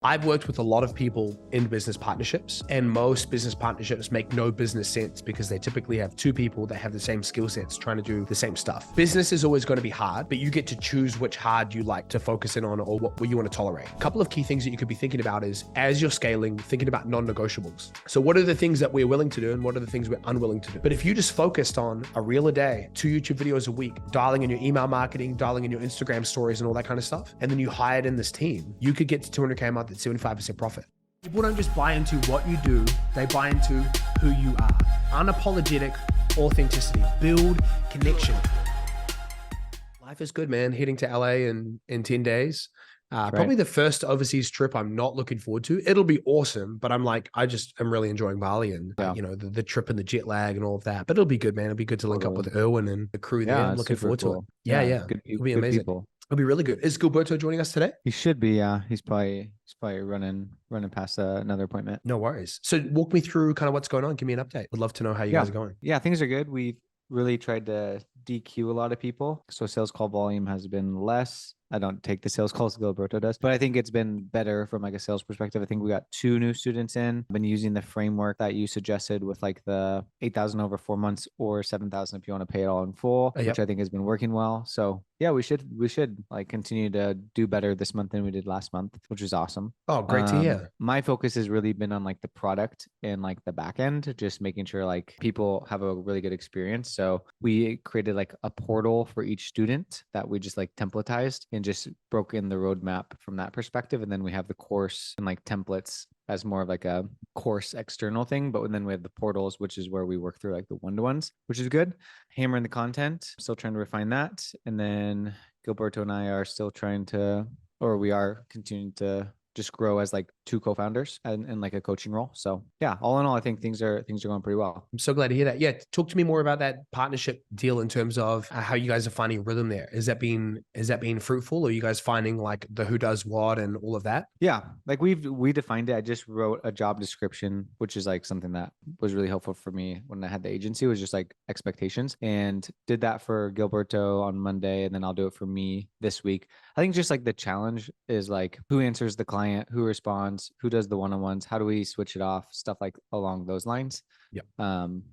I've worked with a lot of people in business partnerships, and most business partnerships make no business sense because they typically have two people that have the same skill sets trying to do the same stuff. Business is always going to be hard, but you get to choose which hard you like to focus in on or what you want to tolerate. A couple of key things that you could be thinking about is, as you're scaling, thinking about non-negotiables. So what are the things that we're willing to do and what are the things we're unwilling to do? But if you just focused on a reel a day, 2 YouTube videos a week, dialing in your email marketing, dialing in your Instagram stories and all that kind of stuff, and then you hired in this team, you could get to 200K a month at 75% profit. People don't just buy into what you do, they buy into who you are. Unapologetic authenticity. Build connection. Life is good, man. Heading to LA in 10 days. Probably the first overseas trip I'm not looking forward to. It'll be awesome, but I'm really enjoying Bali and the trip and the jet lag and all of that. But it'll be good, man. It'll be good to link up with Erwin and the crew there. I'm looking forward to it. Yeah. It'll be amazing. It'll be really good. Is Gilberto joining us today? He should be. Yeah, he's probably running past another appointment. No worries. So walk me through kind of what's going on. Give me an update. Would love to know how you guys are going. Yeah, things are good. We've really tried to DQ a lot of people, so sales call volume has been less. I don't take the sales calls Gilberto does, but I think it's been better from like a sales perspective. I think we got 2 new students in. I've been using the framework that you suggested with like the 8,000 over 4 months or 7,000 if you want to pay it all in full, which I think has been working well. So yeah, we should like continue to do better this month than we did last month, which is awesome. Oh, great to hear. My focus has really been on like the product and like the back end, just making sure like people have a really good experience. So we created like a portal for each student that we just like templatized and just broke in the roadmap from that perspective. And then we have the course and like templates as more of like a course external thing. But then we have the portals, which is where we work through like the one-to-ones, which is good. Hammering the content, still trying to refine that. And then Gilberto and I are still we are continuing to just grow as like 2 co-founders and like a coaching role. So yeah, all in all, I think things are going pretty well. I'm so glad to hear that. Yeah. Talk to me more about that partnership deal in terms of how you guys are finding rhythm there. Is that being fruitful? Or are you guys finding like the who does what and all of that? Yeah. Like we defined it. I just wrote a job description, which is like something that was really helpful for me when I had the agency, was just like expectations, and did that for Gilberto on Monday. And then I'll do it for me this week. I think just like the challenge is like who answers the client, who responds, who does the one-on-ones, how do we switch it off, stuff like along those lines.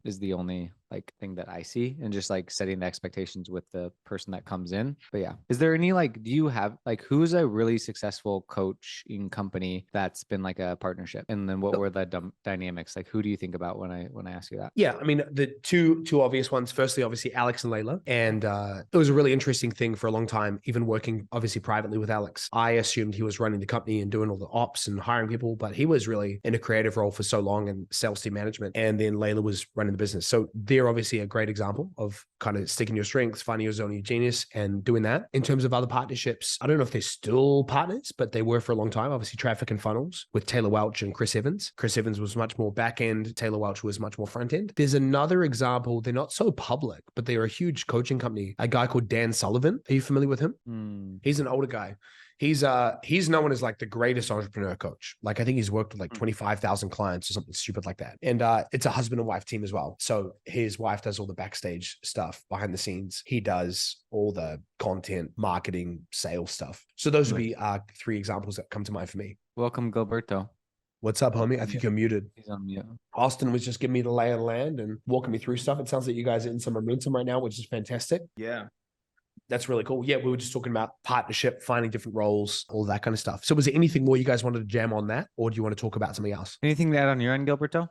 Is the only like thing that I see, and just like setting the expectations with the person that comes in. But yeah, is there any like, do you have like, who's a really successful coaching company that's been like a partnership? And then what were the dynamics? Like, who do you think about when I ask you that? Yeah, I mean, the two obvious ones. Firstly, obviously Alex and Layla, and it was a really interesting thing for a long time. Even working obviously privately with Alex, I assumed he was running the company and doing all the ops and hiring people, but he was really in a creative role for so long and sales team management. And then Layla was running the business. So they're obviously a great example of kind of sticking your strengths, finding your zone of genius and doing that. In terms of other partnerships, I don't know if they're still partners, but they were for a long time. Obviously traffic and funnels with Taylor Welch and Chris Evans. Chris Evans was much more back end. Taylor Welch was much more front end. There's another example. They're not so public, but they're a huge coaching company. A guy called Dan Sullivan. Are you familiar with him? He's an older guy. He's known as like the greatest entrepreneur coach. Like I think he's worked with like 25,000 clients or something stupid like that. And it's a husband and wife team as well. So his wife does all the backstage stuff behind the scenes. He does all the content, marketing, sales stuff. So those would be 3 examples that come to mind for me. Welcome, Gilberto. What's up, homie? I think you're muted. He's on mute. Austin was just giving me the lay of the land and walking me through stuff. It sounds like you guys are in some momentum right now, which is fantastic. Yeah. That's really cool. Yeah, we were just talking about partnership, finding different roles, all that kind of stuff. So was there anything more you guys wanted to jam on that, or do you want to talk about something else? Anything to add on your end, Gilberto?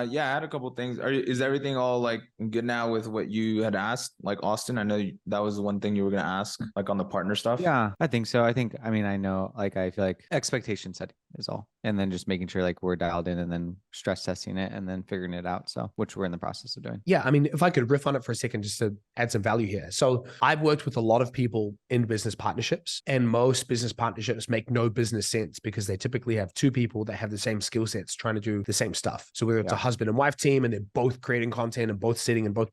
Yeah, I had a couple of things. Is everything all like good now with what you had asked? Like Austin, I know that was the one thing you were going to ask, like on the partner stuff. Yeah, I think so. I know, like, I feel like expectation setting is all. And then just making sure like we're dialed in and then stress testing it and then figuring it out. So, which we're in the process of doing. Yeah. I mean, if I could riff on it for a second, just to add some value here. So I've worked with a lot of people in business partnerships, and most business partnerships make no business sense because they typically have two people that have the same skill sets trying to do the same stuff. So whether it's a husband and wife team and they're both creating content and both sitting and both,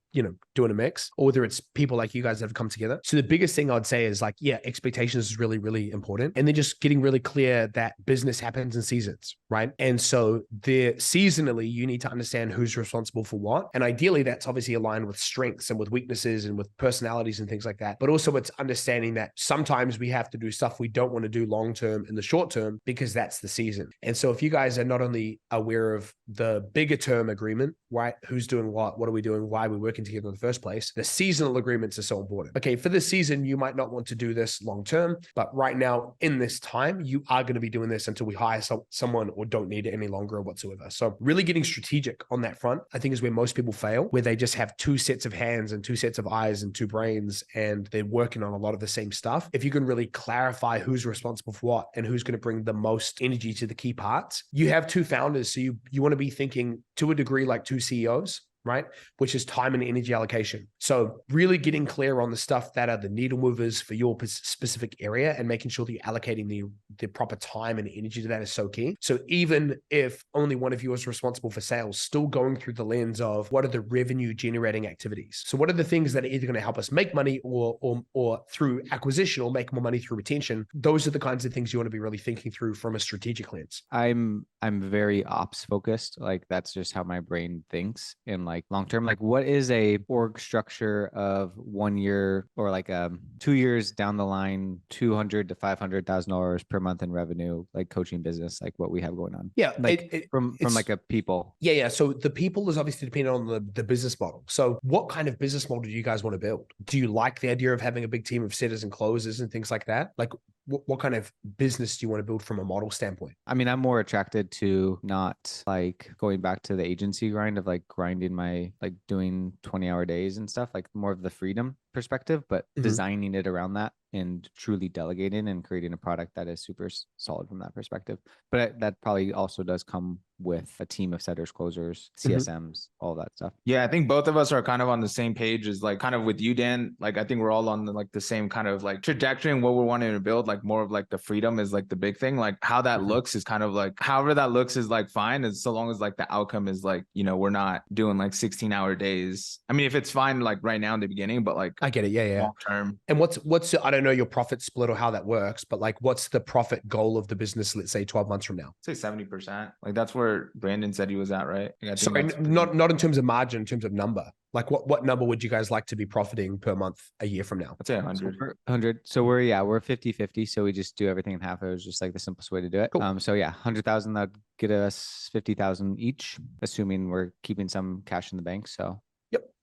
doing a mix, or whether it's people like you guys that have come together. So the biggest thing I'd say is like, expectations is really, really important. And then just getting really clear that business happens in seasons, right? And so seasonally, you need to understand who's responsible for what. And ideally, that's obviously aligned with strengths and with weaknesses and with personalities and things like that. But also also it's understanding that sometimes we have to do stuff we don't want to do long term in the short term because that's the season. And so if you guys are not only aware of the bigger term agreement, right? Who's doing what are we doing? Why are we working together in the first place? The seasonal agreements are so important. Okay, for this season, you might not want to do this long term, but right now in this time, you are going to be doing this until we hire someone or don't need it any longer or whatsoever. So really getting strategic on that front, I think is where most people fail, where they just have two sets of hands and two sets of eyes and two brains, and they're working on a lot of the same stuff. If you can really clarify who's responsible for what and who's going to bring the most energy to the key parts, you have two founders. So you want to be thinking to a degree like two CEOs, right? Which is time and energy allocation. So really getting clear on the stuff that are the needle movers for your specific area and making sure that you're allocating the proper time and energy to that is so key. So even if only one of you is responsible for sales, still going through the lens of what are the revenue generating activities? So what are the things that are either going to help us make money or through acquisition or make more money through retention? Those are the kinds of things you want to be really thinking through from a strategic lens. I'm very ops focused. Like that's just how my brain thinks. And like long term, like what is a org structure of 1 year or like 2 years down the line, $200,000 to $500,000 per month in revenue, like coaching business, like what we have going on. Yeah, like from like a people. Yeah. So the people is obviously dependent on the business model. So what kind of business model do you guys want to build? Do you like the idea of having a big team of setters and closers and things like that? Like what kind of business do you want to build from a model standpoint? I mean, I'm more attracted to not like going back to the agency grind of like grinding my like doing 20-hour days and stuff, like more of the freedom perspective, but designing it around that and truly delegating and creating a product that is super solid from that perspective. But that probably also does come with a team of setters, closers, CSMs, all that stuff. Yeah, I think both of us are kind of on the same page as like kind of with you, Dan. Like I think we're all on the same kind of like trajectory and what we're wanting to build. Like more of like the freedom is like the big thing. Like how that looks is kind of like however that looks is like fine, as so long as like the outcome is like, you know, we're not doing like 16-hour days. I mean, if it's fine like right now in the beginning, but like I get it. Yeah. long term. And what's I don't know your profit split or how that works, but like what's the profit goal of the business, let's say 12 months from now? Say 70%. Like that's where Brandon said he was at, right? Like, Sorry, not in terms of margin, in terms of number. Like what number would you guys like to be profiting per month a year from now? I'd say 100. 100. So we're 50-50. So we just do everything in half. It was just like the simplest way to do it. Cool. So yeah, 100,000, that'd get us 50,000 each, assuming we're keeping some cash in the bank. So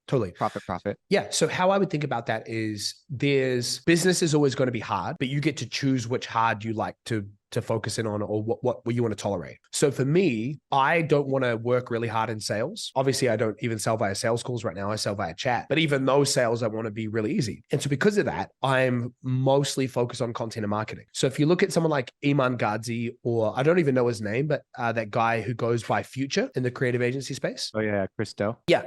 Totally. Profit. Yeah. So how I would think about that is business is always going to be hard, but you get to choose which hard you like to focus in on or what you want to tolerate. So for me, I don't want to work really hard in sales. Obviously, I don't even sell via sales calls right now. I sell via chat, but even those sales, I want to be really easy. And so because of that, I'm mostly focused on content and marketing. So if you look at someone like Iman Gadzi, or I don't even know his name, but that guy who goes by Future in the creative agency space. Oh yeah. Christo. Yeah.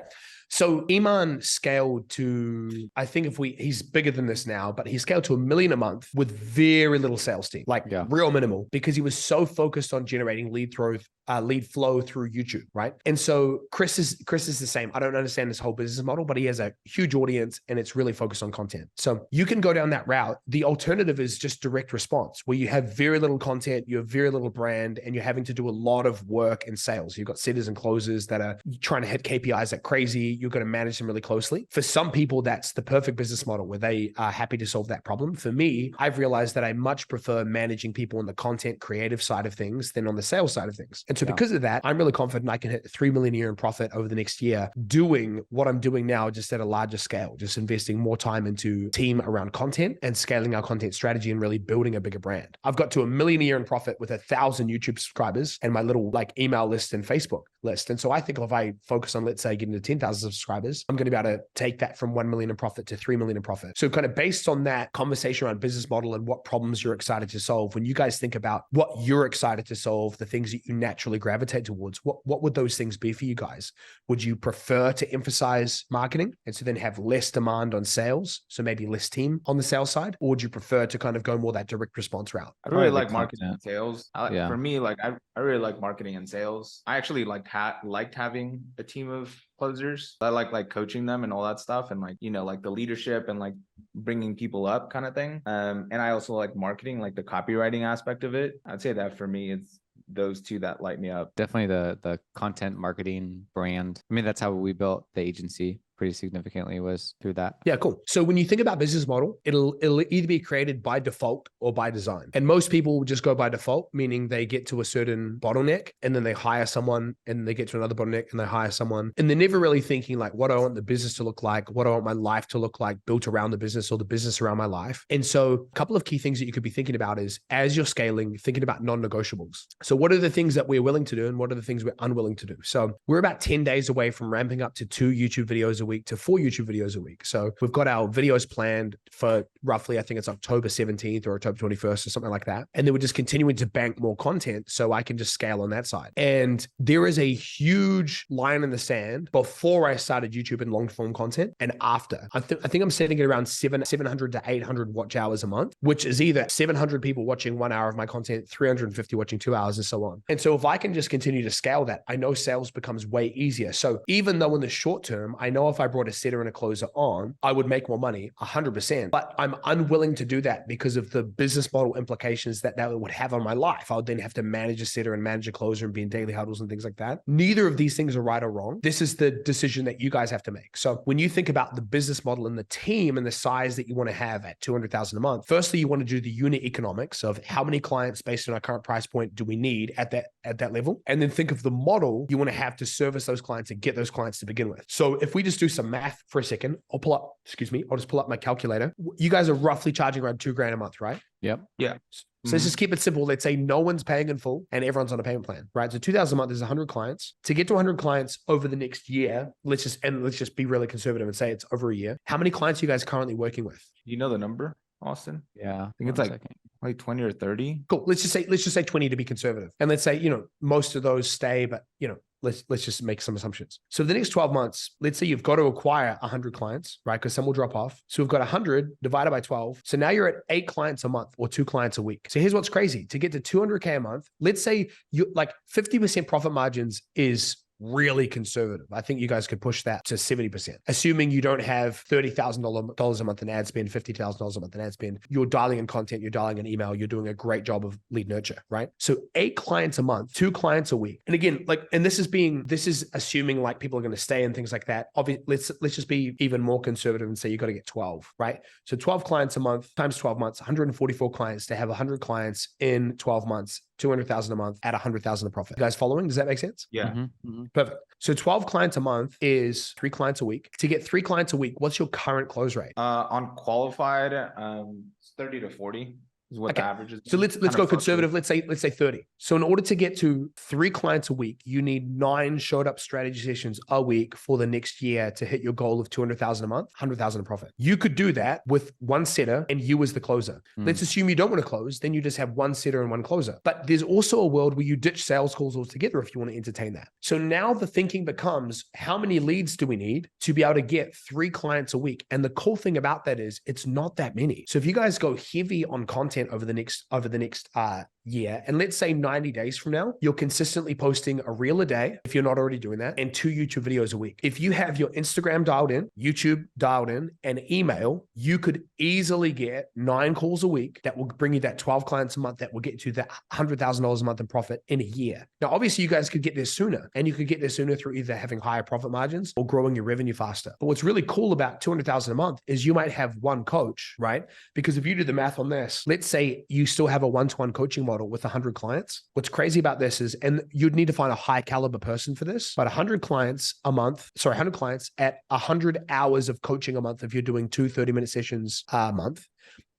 So Iman scaled to, I think he's bigger than this now, but he scaled to $1 million a month with very little sales team, real minimal, because he was so focused on generating lead flow through YouTube, right? And so Chris is the same. I don't understand this whole business model, but he has a huge audience and it's really focused on content. So you can go down that route. The alternative is just direct response, where you have very little content, you have very little brand, and you're having to do a lot of work in sales. You've got setters and closers that are trying to hit KPIs like crazy. You're going to manage them really closely. For some people, that's the perfect business model where they are happy to solve that problem. For me, I've realized that I much prefer managing people on the content creative side of things than on the sales side of things. And so because of that, I'm really confident I can hit 3 million a year in profit over the next year, doing what I'm doing now, just at a larger scale, just investing more time into team around content and scaling our content strategy and really building a bigger brand. I've got to 1 million a year in profit with 1,000 YouTube subscribers and my little like email list and Facebook list. And so I think if I focus on, let's say, getting to 10,000 subscribers, I'm going to be able to take that from 1 million in profit to 3 million in profit. So kind of based on that conversation around business model and what problems you're excited to solve, when you guys think about what you're excited to solve, the things that you naturally gravitate towards, what would those things be for you guys? Would you prefer to emphasize marketing and so then have less demand on sales, so maybe less team on the sales side? Or would you prefer to kind of go more that direct response route? I really like marketing and sales. For me, like I really like marketing and sales. I actually liked having a team of closers. I like coaching them and all that stuff, and like, you know, like the leadership and like bringing people up kind of thing. And I also like marketing, like the copywriting aspect of it. I'd say that for me, it's those two that light me up. Definitely the content marketing brand. I mean, that's how we built the agency pretty significantly was through that. Yeah, cool. So when you think about business model, it'll either be created by default or by design. And most people will just go by default, meaning they get to a certain bottleneck and then they hire someone and they get to another bottleneck and they hire someone. And they're never really thinking like, what do I want the business to look like? What do I want my life to look like built around the business or the business around my life? And so a couple of key things that you could be thinking about is as you're scaling, thinking about non-negotiables. So what are the things that we're willing to do and what are the things we're unwilling to do? So we're about 10 days away from ramping up to 2 YouTube videos a week to 4 YouTube videos a week. So we've got our videos planned for roughly, I think it's October 17th or October 21st or something like that. And then we're just continuing to bank more content so I can just scale on that side. And there is a huge line in the sand before I started YouTube and long form content and after. I think I'm setting it around 700 to 800 watch hours a month, which is either 700 people watching 1 hour of my content, 350 watching 2 hours and so on. And so if I can just continue to scale that, I know sales becomes way easier. So even though in the short term, I know if I brought a setter and a closer on, I would make more money 100%, but I'm unwilling to do that because of the business model implications that would have on my life. I would then have to manage a setter and manage a closer and be in daily huddles and things like that. Neither of these things are right or wrong. This is the decision that you guys have to make. So when you think about the business model and the team and the size that you want to have at 200,000 a month, firstly, you want to do the unit economics of how many clients based on our current price point do we need at that level? And then think of the model you want to have to service those clients and get those clients to begin with. So if we just do some math for a second, I'll just pull up my calculator. You guys are roughly charging around $2,000 a month, right? Yep. Yeah. So let's just keep it simple. Let's say no one's paying in full and everyone's on a payment plan, right? So 2,000 a month is 100 clients. To get to 100 clients over the next year, let's just be really conservative and say it's over a year. How many clients are you guys currently working with? You know the number, Austin? Yeah. I think it's like 20 or 30. Cool. Let's just say 20 to be conservative. And let's say, most of those stay, but let's just make some assumptions. So the next 12 months, let's say you've got to acquire 100 clients, right? Because some will drop off. So we've got 100 divided by 12. So now you're at 8 clients a month or 2 clients a week. So here's what's crazy. To get to 200K a month, let's say you like 50% profit margins is really conservative. I think you guys could push that to 70%. Assuming you don't have $30,000 a month in ad spend, $50,000 a month in ad spend, you're dialing in content, you're dialing in email, you're doing a great job of lead nurture, right? So 8 clients a month, 2 clients a week. And again, this is assuming like people are going to stay and things like that. Obviously, let's just be even more conservative and say you got to get 12, right? So 12 clients a month times 12 months, 144 clients to have 100 clients in 12 months. 200,000 a month at 100,000 of profit. You guys following? Does that make sense? Yeah. Mm-hmm. Perfect. So 12 clients a month is 3 clients a week. To get 3 clients a week, what's your current close rate? On qualified, it's 30 to 40 is what the average is. So let's go conservative. Let's say 30. So in order to get to 3 clients a week, you need 9 showed up strategy sessions a week for the next year to hit your goal of 200,000 a month, 100,000 of profit. You could do that with 1 setter and you as the closer. Let's assume you don't want to close, then you just have 1 setter and 1 closer. But there's also a world where you ditch sales calls altogether if you want to entertain that. So now the thinking becomes, how many leads do we need to be able to get 3 clients a week? And the cool thing about that is it's not that many. So if you guys go heavy on content over the next year, and let's say 90 days from now, you're consistently posting a reel a day, if you're not already doing that, and 2 YouTube videos a week. If you have your Instagram dialed in, YouTube dialed in, and email, you could easily get 9 calls a week that will bring you that 12 clients a month that will get you that $100,000 a month in profit in a year. Now, obviously, you guys could get there sooner, and you could get there sooner through either having higher profit margins or growing your revenue faster. But what's really cool about 200,000 a month is you might have 1 coach, right? Because if you do the math on this, let's say you still have a 1-to-1 coaching model with 100 clients. What's crazy about this is, and you'd need to find a high caliber person for this, but 100 clients at 100 hours of coaching a month, if you're doing 2 30-minute sessions a month,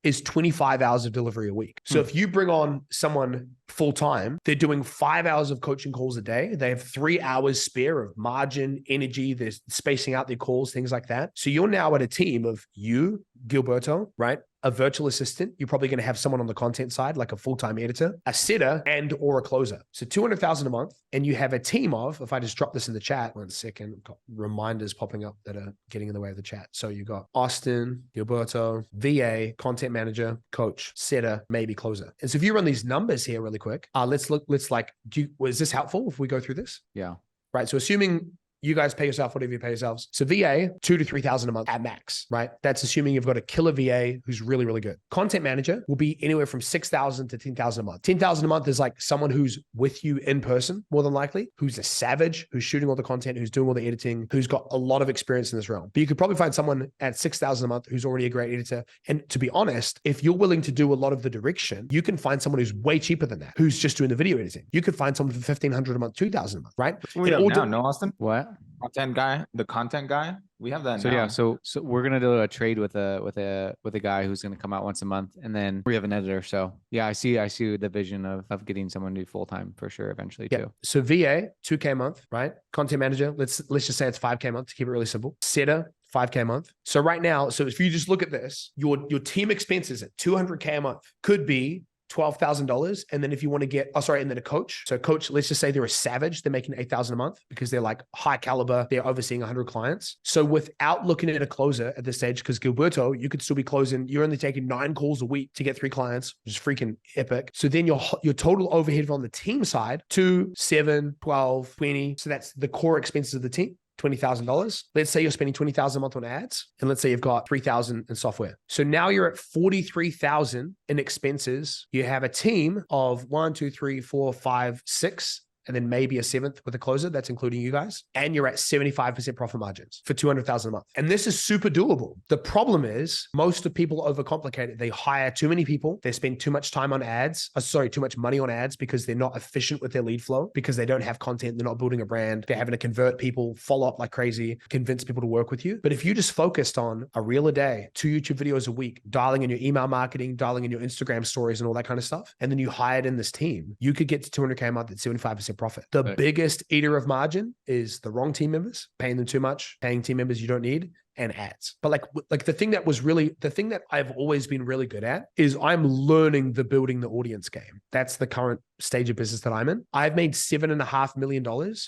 is 25 hours of delivery a week. So if you bring on someone full time, they're doing 5 hours of coaching calls a day. They have 3 hours spare of margin, energy. They're spacing out their calls, things like that. So you're now at a team of you, Gilberto, right? A virtual assistant. You're probably going to have someone on the content side, like a full-time editor, a setter, and or a closer. So 200,000 a month. And you have a team of, if I just drop this in the chat, 1 second, got reminders popping up that are getting in the way of the chat. So you got Austin, Gilberto, VA, content manager, coach, setter, maybe closer. And so if you run these numbers here really quick, is this helpful if we go through this? Yeah. Right. So assuming You guys pay yourself whatever you pay yourselves. So VA, 2,000 to 3,000 a month at max, right? That's assuming you've got a killer VA who's really, really good. Content manager will be anywhere from 6,000 to 10,000 a month. 10,000 a month is like someone who's with you in person, more than likely, who's a savage, who's shooting all the content, who's doing all the editing, who's got a lot of experience in this realm. But you could probably find someone at 6,000 a month who's already a great editor. And to be honest, if you're willing to do a lot of the direction, you can find someone who's way cheaper than that, who's just doing the video editing. You could find someone for 1,500 a month, 2,000 a month, right? That's what we have now, no, Austin? What? The content guy. We have that so now. Yeah, so we're gonna do a trade with a guy who's gonna come out once a month, and then we have an editor. So yeah, I see the vision of getting someone to do full time for sure eventually too. So VA, 2K a month, right? Content manager, let's just say it's 5K a month to keep it really simple. Setter, 5K a month. So right now, so if you just look at this, your team expenses at 200K a month could be $12,000. And then if you want to get, and then a coach. So coach, let's just say they're a savage. They're making 8,000 a month because they're like high caliber. They're overseeing 100 clients. So without looking at a closer at this stage, because Gilberto, you could still be closing. You're only taking 9 calls a week to get 3 clients, which is freaking epic. So then your total overhead on the team side, 2, 7, 12, 20. So that's the core expenses of the team. $20,000. Let's say you're spending $20,000 a month on ads, and let's say you've got $3,000 in software. So now you're at $43,000 in expenses. You have a team of 1, 2, 3, 4, 5, 6, and then maybe a 7th with a closer. That's including you guys. And you're at 75% profit margins for $200,000 a month. And this is super doable. The problem is most of people overcomplicate it. They hire too many people. They spend too much time on ads. Too much money on ads because they're not efficient with their lead flow, because they don't have content. They're not building a brand. They're having to convert people, follow up like crazy, convince people to work with you. But if you just focused on a reel a day, 2 YouTube videos a week, dialing in your email marketing, dialing in your Instagram stories and all that kind of stuff, and then you hired in this team, you could get to $200K a month at 75% profit. The biggest eater of margin is the wrong team members, paying them too much, paying team members you don't need, and ads. But like the thing that I've always been really good at is I'm learning the building the audience game. That's the current stage of business that I'm in. I've made $7.5 million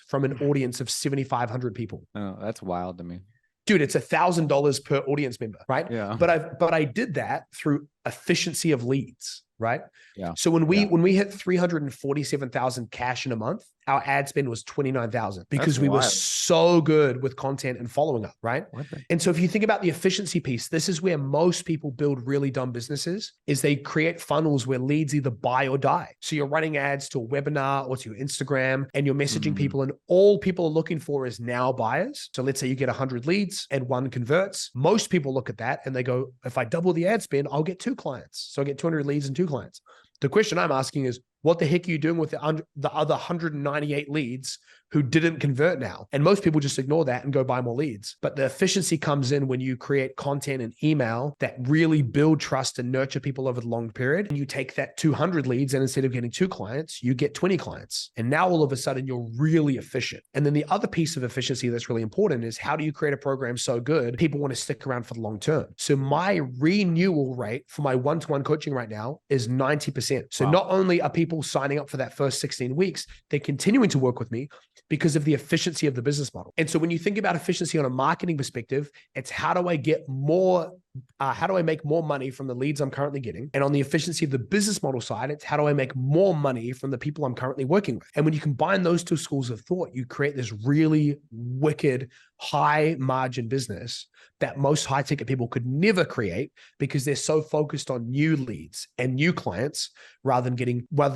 from an audience of 7,500 people. Oh, that's wild to me. Dude, it's $1,000 per audience member, right? Yeah. But I did that through efficiency of leads, right? Yeah. So when we hit 347,000 cash in a month, our ad spend was 29,000 because we were so good with content and following up, right? And so if you think about the efficiency piece, this is where most people build really dumb businesses, is they create funnels where leads either buy or die. So you're running ads to a webinar or to your Instagram, and you're messaging people, and all people are looking for is now buyers. So let's say you get 100 leads and 1 converts. Most people look at that and they go, if I double the ad spend, I'll get 2 clients. So I get 200 leads and 2 clients. The question I'm asking is, what the heck are you doing with the other 198 leads who didn't convert now? And most people just ignore that and go buy more leads. But the efficiency comes in when you create content and email that really build trust and nurture people over the long period. And you take that 200 leads, and instead of getting 2 clients, you get 20 clients. And now all of a sudden you're really efficient. And then the other piece of efficiency that's really important is, how do you create a program so good people want to stick around for the long term? So my renewal rate for my one-to-one coaching right now is 90%. So not only are people signing up for that first 16 weeks, they're continuing to work with me because of the efficiency of the business model. And so when you think about efficiency on a marketing perspective, it's how do I get more, how do I make more money from the leads I'm currently getting? And on the efficiency of the business model side, it's how do I make more money from the people I'm currently working with? And when you combine those 2 schools of thought, you create this really wicked, high margin business that most high ticket people could never create, because they're so focused on new leads and new clients rather than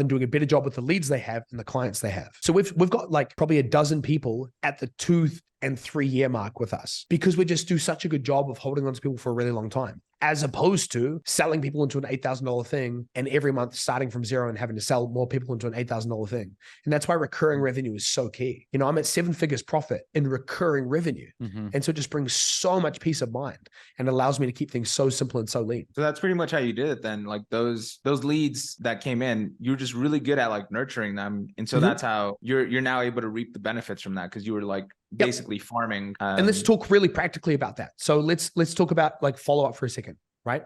doing a better job with the leads they have and the clients they have. So we've got like probably a dozen people at the 2 and 3 year mark with us, because we just do such a good job of holding on to people for a really long time, as opposed to selling people into an $8,000 thing and every month starting from zero and having to sell more people into an $8,000 thing. And that's why recurring revenue is so key. You know, I'm at 7 figures profit in recurring revenue. And so it just brings so much peace of mind and allows me to keep things so simple and so lean. So that's pretty much how you did it then. Like those leads that came in, you were just really good at like nurturing them. And so that's how you're now able to reap the benefits from that, because you were like basically farming. And let's talk really practically about that. So let's talk about like follow up for a second, right?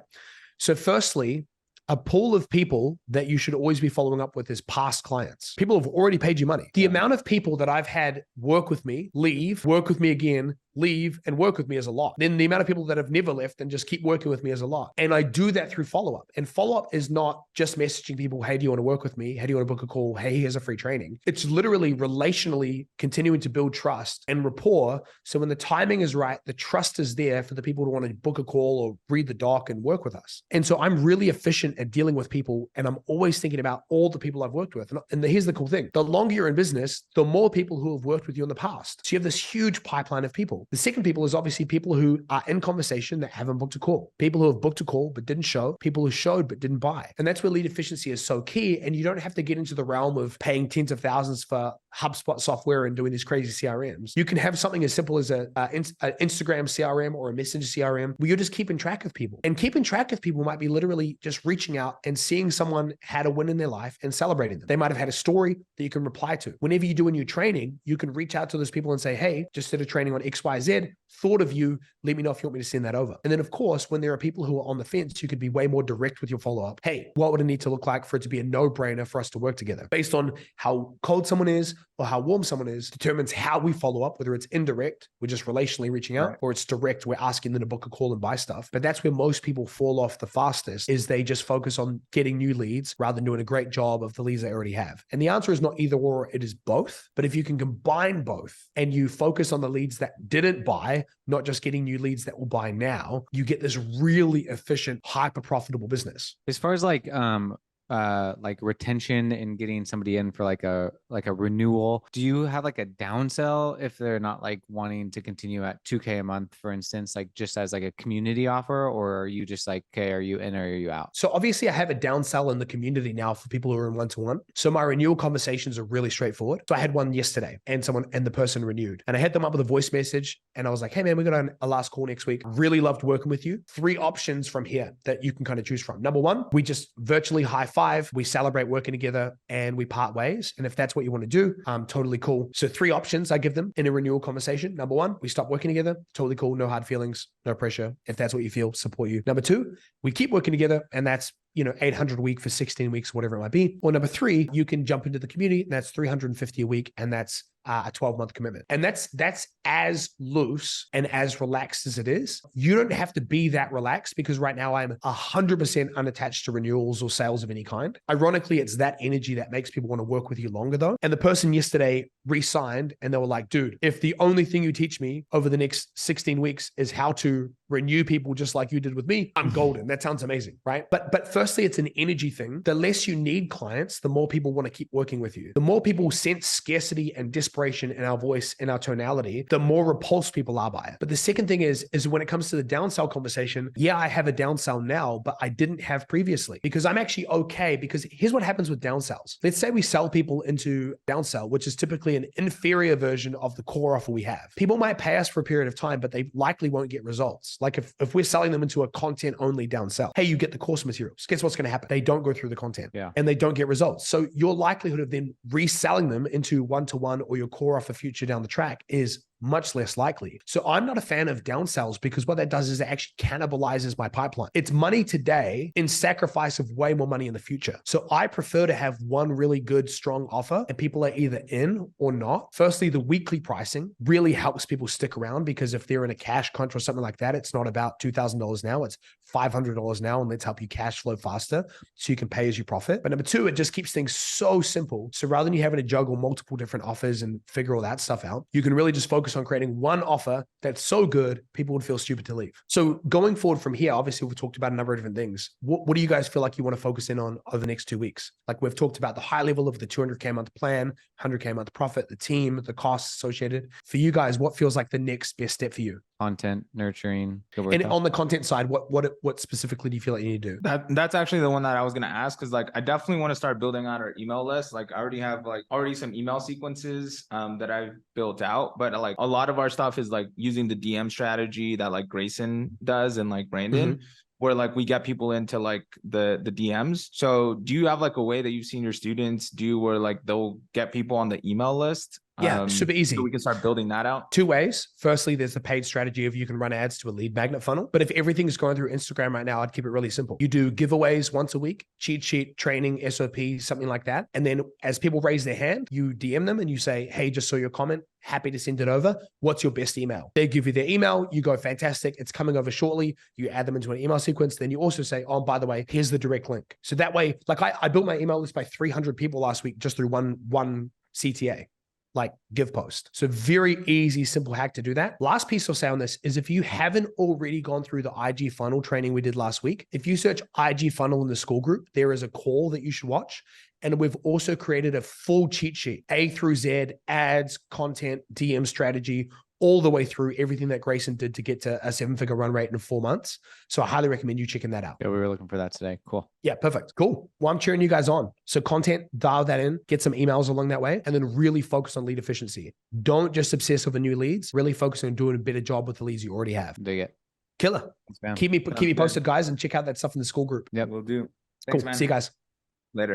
So firstly, a pool of people that you should always be following up with is past clients. People have already paid you money. The amount of people that I've had work with me, leave, work with me again, leave and work with me is a lot. Then the amount of people that have never left and just keep working with me is a lot. And I do that through follow-up. And follow-up is not just messaging people, hey, do you want to work with me? Hey, do you want to book a call? Hey, here's a free training. It's literally relationally continuing to build trust and rapport. So when the timing is right, the trust is there for the people to want to book a call or read the doc and work with us. And so I'm really efficient at dealing with people. And I'm always thinking about all the people I've worked with. And here's the cool thing. The longer you're in business, the more people who have worked with you in the past. So you have this huge pipeline of people. The second people is obviously people who are in conversation that haven't booked a call. People who have booked a call but didn't show. People who showed but didn't buy. And that's where lead efficiency is so key. And you don't have to get into the realm of paying tens of thousands for HubSpot software and doing these crazy CRMs. You can have something as simple as an Instagram CRM or a Messenger CRM where you're just keeping track of people. And keeping track of people might be literally just reaching out and seeing someone had a win in their life and celebrating them. They might have had a story that you can reply to. Whenever you do a new training, you can reach out to those people and say, hey, just did a training on XYZ, thought of you, let me know if you want me to send that over. And then of course, when there are people who are on the fence, you could be way more direct with your follow-up. Hey, what would it need to look like for it to be a no-brainer for us to work together? Based on how cold someone is or how warm someone is determines how we follow up, whether it's indirect, we're just relationally reaching out, or it's direct, we're asking them to book a call and buy stuff. But that's where most people fall off the fastest, is they just focus on getting new leads rather than doing a great job of the leads they already have. And the answer is not either or, it is both. But if you can combine both and you focus on the leads that didn't buy, not just getting new leads that will buy now, you get this really efficient, hyper profitable business. As far as like retention and getting somebody in for like a renewal, do you have like a downsell if they're not like wanting to continue at 2K a month, for instance, like just as like a community offer? Or are you just like, okay, are you in or are you out? So obviously I have a downsell in the community now for people who are in one-to-one. So my renewal conversations are really straightforward. So I had one yesterday and the person renewed, and I hit them up with a voice message and I was like, hey man, we got a last call next week. Really loved working with you. 3 options from here that you can kind of choose from. Number 1, we just virtually high five, we celebrate working together and we part ways. And if that's what you want to do, totally cool. So 3 options I give them in a renewal conversation. Number 1, we stop working together. Totally cool. No hard feelings, no pressure. If that's what you feel, support you. Number 2, we keep working together, and that's 800 a week for 16 weeks, whatever it might be. Or number 3, you can jump into the community, and that's 350 a week, and that's a 12-month commitment. And that's as loose and as relaxed as it is. You don't have to be that relaxed, because right now I'm 100% unattached to renewals or sales of any kind. Ironically, it's that energy that makes people want to work with you longer though. And the person yesterday re-signed and they were like, dude, if the only thing you teach me over the next 16 weeks is how to renew people just like you did with me, I'm golden. That sounds amazing, right? But firstly, it's an energy thing. The less you need clients, the more people want to keep working with you. The more people sense scarcity and desperation in our voice, in our tonality, the more repulsed people are by it. But the second thing is when it comes to the downsell conversation, yeah, I have a downsell now, but I didn't have previously, because I'm actually okay. Because here's what happens with downsells. Let's say we sell people into downsell, which is typically an inferior version of the core offer we have. People might pay us for a period of time, but they likely won't get results. Like if we're selling them into a content only downsell, hey, you get the course materials. Guess what's going to happen? They don't go through the content and they don't get results. So your likelihood of then reselling them into one-to-one or your core offer future down the track is much less likely. So I'm not a fan of downsells, because what that does is it actually cannibalizes my pipeline. It's money today in sacrifice of way more money in the future. So I prefer to have one really good, strong offer and people are either in or not. Firstly, the weekly pricing really helps people stick around, because if they're in a cash crunch or something like that, it's not about $2,000 now, it's $500 now, and let's help you cash flow faster so you can pay as you profit. But number 2, it just keeps things so simple. So rather than you having to juggle multiple different offers and figure all that stuff out, you can really just focus on creating one offer that's so good, people would feel stupid to leave. So going forward from here, obviously we've talked about a number of different things. What do you guys feel like you want to focus in on over the next 2 weeks? Like we've talked about the high level of the 200K a month plan, 100K a month profit, the team, the costs associated. For you guys, what feels like the next best step for you? Content, nurturing. And on the content side, what specifically do you feel like you need to do? That's actually the one that I was going to ask, because like I definitely want to start building out our email list. Like I already have some email sequences that I've built out, but like a lot of our stuff is like using the DM strategy that like Grayson does and like Brandon. Where like we get people into like the DMs. So do you have like a way that you've seen your students do where like they'll get people on the email list Yeah, super easy. So we can start building that out. 2 ways. Firstly, there's the paid strategy of you can run ads to a lead magnet funnel. But if everything is going through Instagram right now, I'd keep it really simple. You do giveaways once a week, cheat sheet, training, SOP, something like that. And then as people raise their hand, you DM them and you say, hey, just saw your comment. Happy to send it over. What's your best email? They give you their email. You go, fantastic. It's coming over shortly. You add them into an email sequence. Then you also say, oh, by the way, here's the direct link. So that way, like I built my email list by 300 people last week just through one CTA. Like give post. So very easy, simple hack to do that. Last piece I'll say on this is if you haven't already gone through the IG funnel training we did last week, if you search IG funnel in the school group, there is a call that you should watch. And we've also created a full cheat sheet, A through Z, ads, content, DM strategy, all the way through everything that Grayson did to get to a 7-figure run rate in 4 months. So I highly recommend you checking that out. Yeah, we were looking for that today. Cool. Yeah, perfect. Cool. Well, I'm cheering you guys on. So content, dial that in, get some emails along that way, and then really focus on lead efficiency. Don't just obsess over new leads. Really focus on doing a better job with the leads you already have. Dig it. Killer. Thanks, Keep me posted, guys, and check out that stuff in the school group. Yep. We'll do. Thanks, cool. Man. See you guys later.